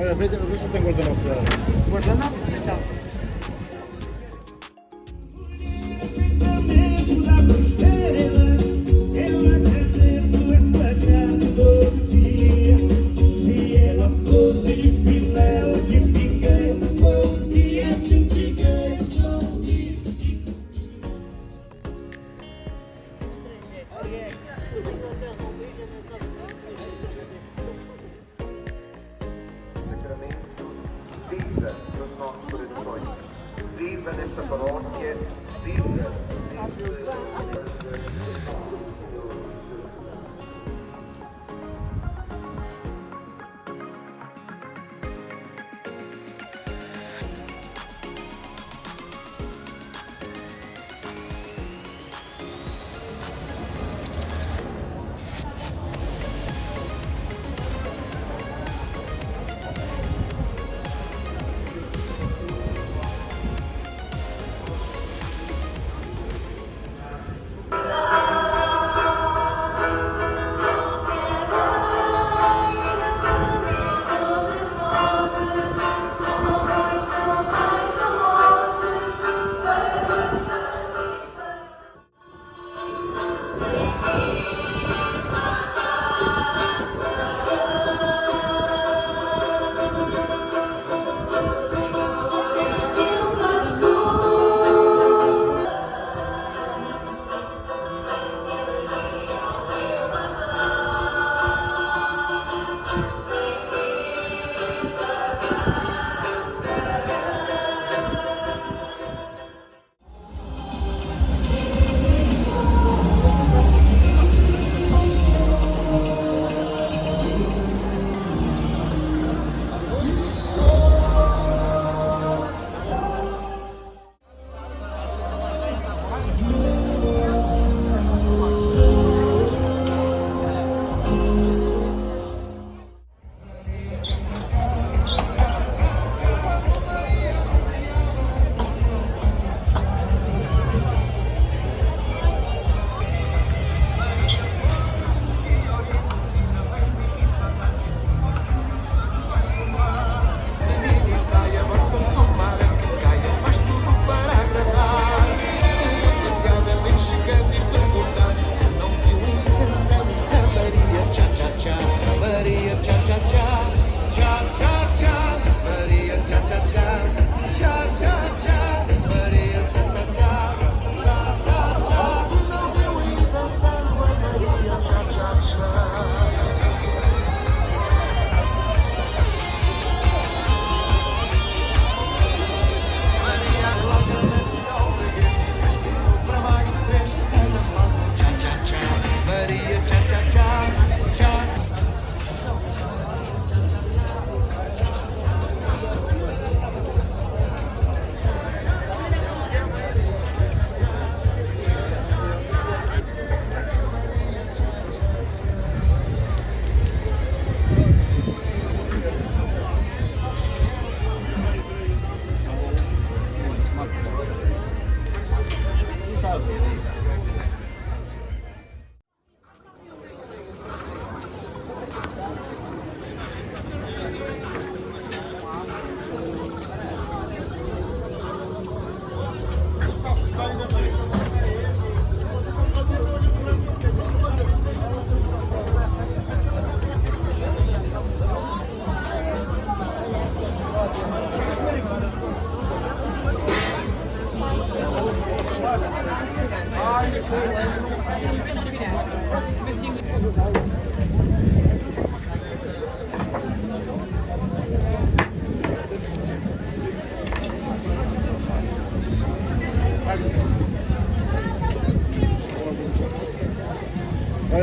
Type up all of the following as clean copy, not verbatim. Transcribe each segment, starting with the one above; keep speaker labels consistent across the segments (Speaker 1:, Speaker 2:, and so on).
Speaker 1: Vedi, questo sta guardando fuori.
Speaker 2: Guardando, ciao.
Speaker 3: Eu agradeço essa graça todo dia. Se ela fosse de filé ou de picanha, o que a gente ganha só um dia.
Speaker 4: Viva nos nossos corações, viva nesta paróquia, viva.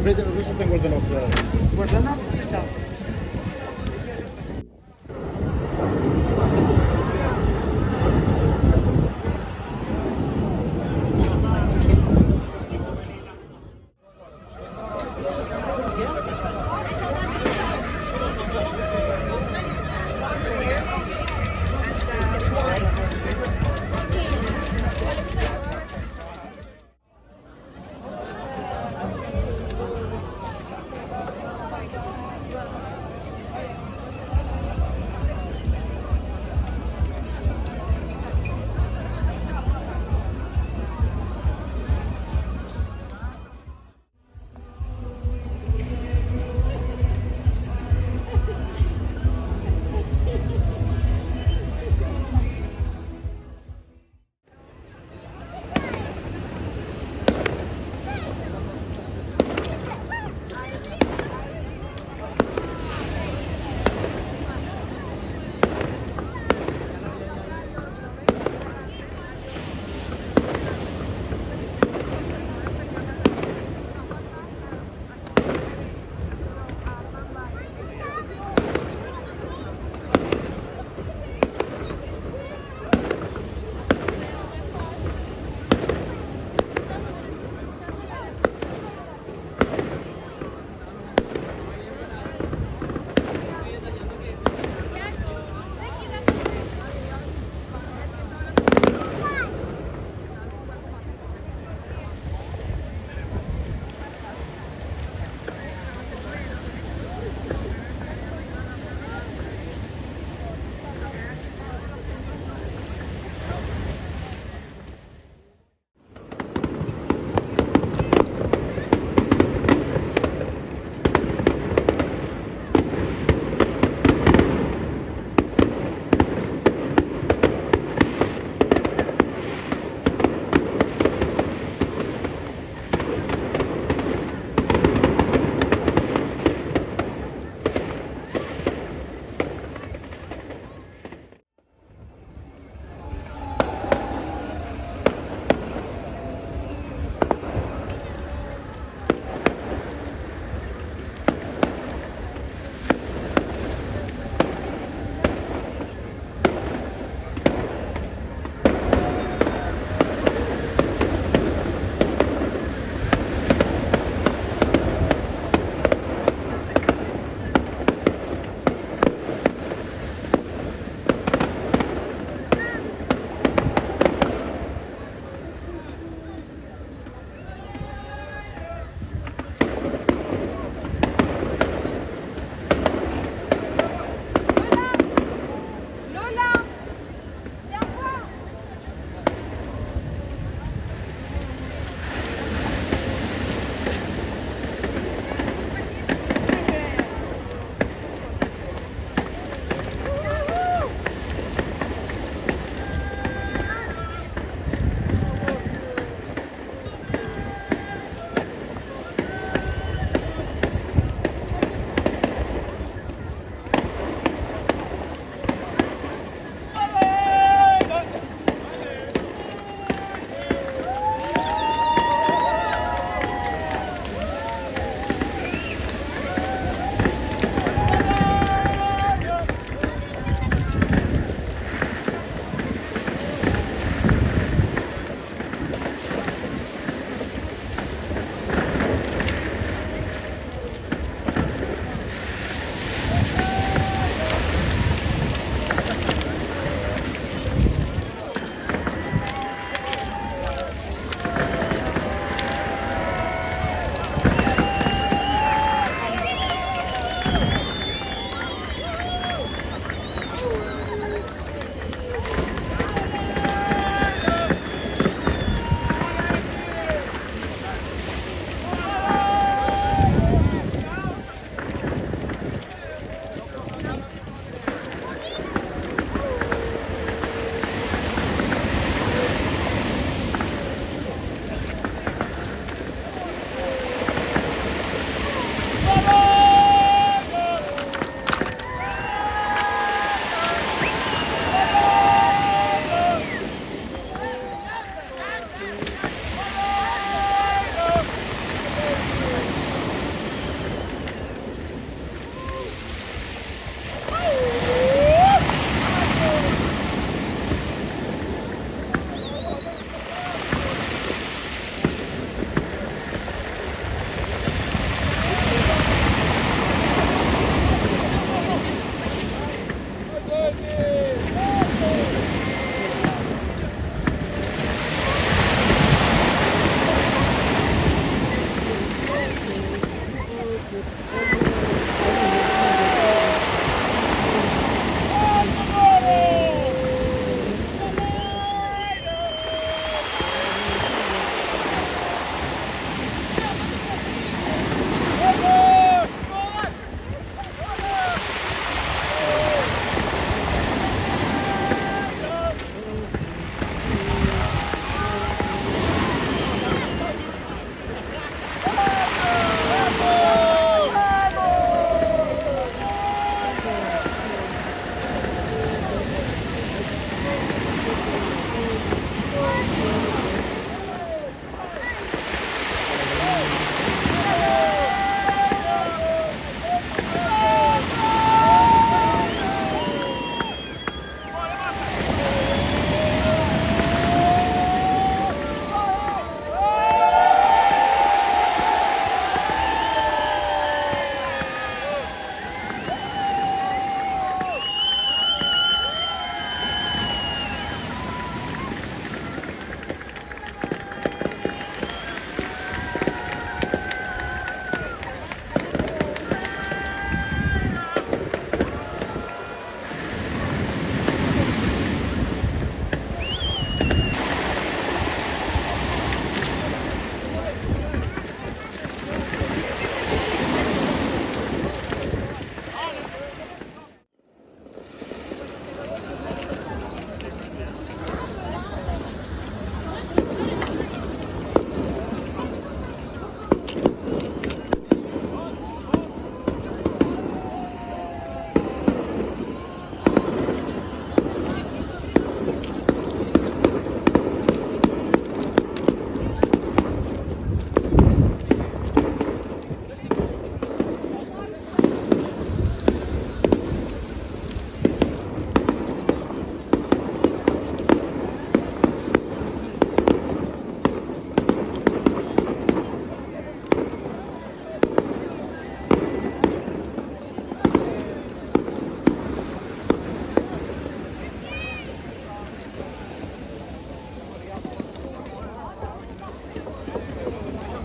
Speaker 1: Vedi, questo sta guardando fuori.
Speaker 2: Guardando, ciao.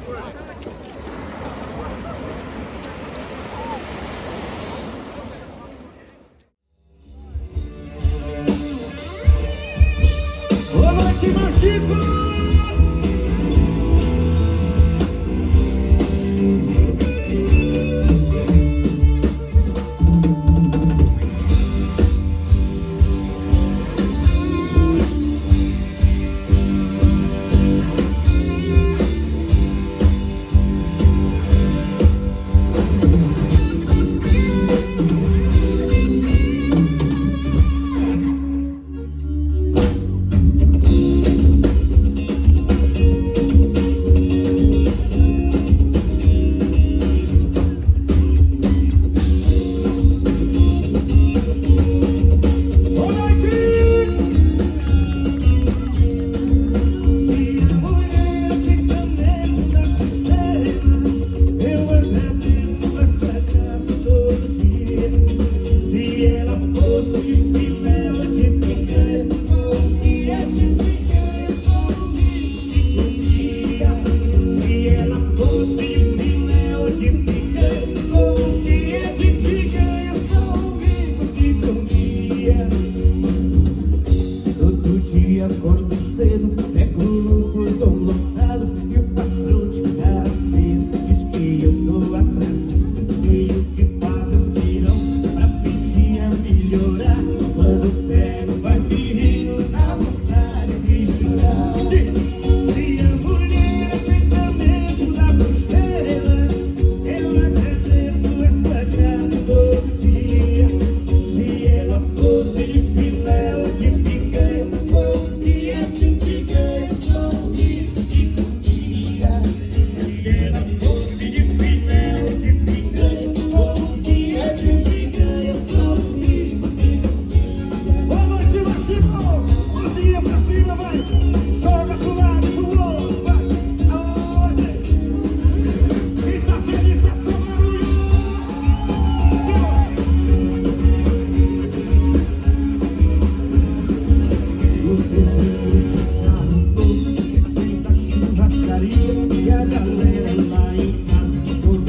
Speaker 3: Boa noite, meu Chico! Acordo cedo, pego no busão lotado e o patrão de carteira diz que eu tô atrasado. E o que faz esse não pra pedir a melhorar? Quando pego vai vir na vontade de chorar. Se a mulher é feita mesmo da cocheira, eu agradeço essa casa todo dia. Se ela fosse de filé ou de picanha, e a gente ganha só um riso de comida. Se ela fosse de filé ou de picanha, e a gente ganha só um riso de comida. Boa noite, Chico! Mãozinha pra cima, vai! Joga pro lado, pro outro, vai! Aonde? Quem tá feliz é só barulho! E a galera lá em casa todo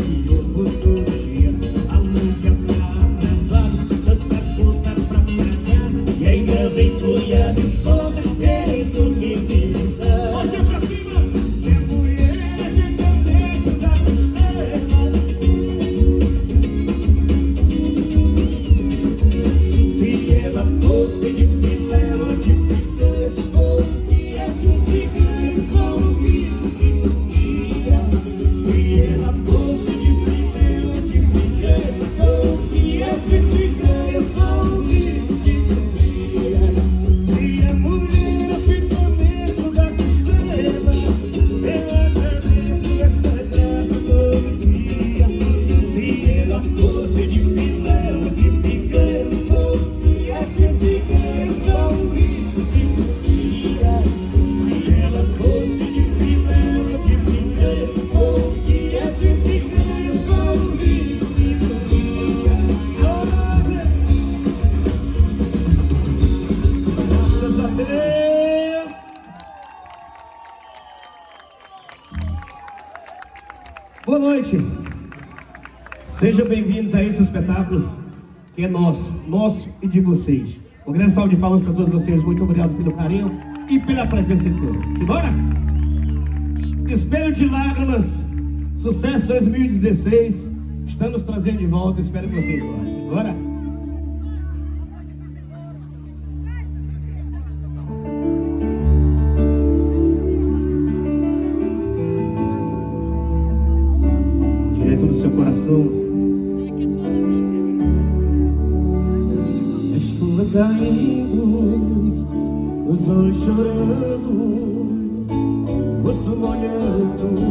Speaker 3: dia, a música tá atrasada, tanta conta pra pagar, e ainda vem cunhado e sogra querendo me visitar. Você pra cima, se a mulher é de dentro da costela, se ela fosse de filé ou de picanha, e a gente ganha só um riso de comida. Se ela fosse de filé ou de picanha, e a gente ganha só um riso de comida. Se a mulher fica mesmo da costela, eu agradeço essa graça todo dia. Se ela fosse de filé ou de picanha, e a gente ganha só um riso de comida. Se ela fosse de filé ou de picanha, e a gente ganha só um riso de comida. Graças a Deus. Boa noite. Sejam bem-vindos a esse espetáculo que é nosso e de vocês. Um grande salve de palmas para todos vocês. Muito obrigado pelo carinho e pela presença de todos. Simbora? Espelho de Lágrimas, sucesso 2016. Estamos trazendo de volta. Espero que vocês gostem. Bora? Direto do seu coração. A chuva caindo, os olhos chorando, rosto molhando,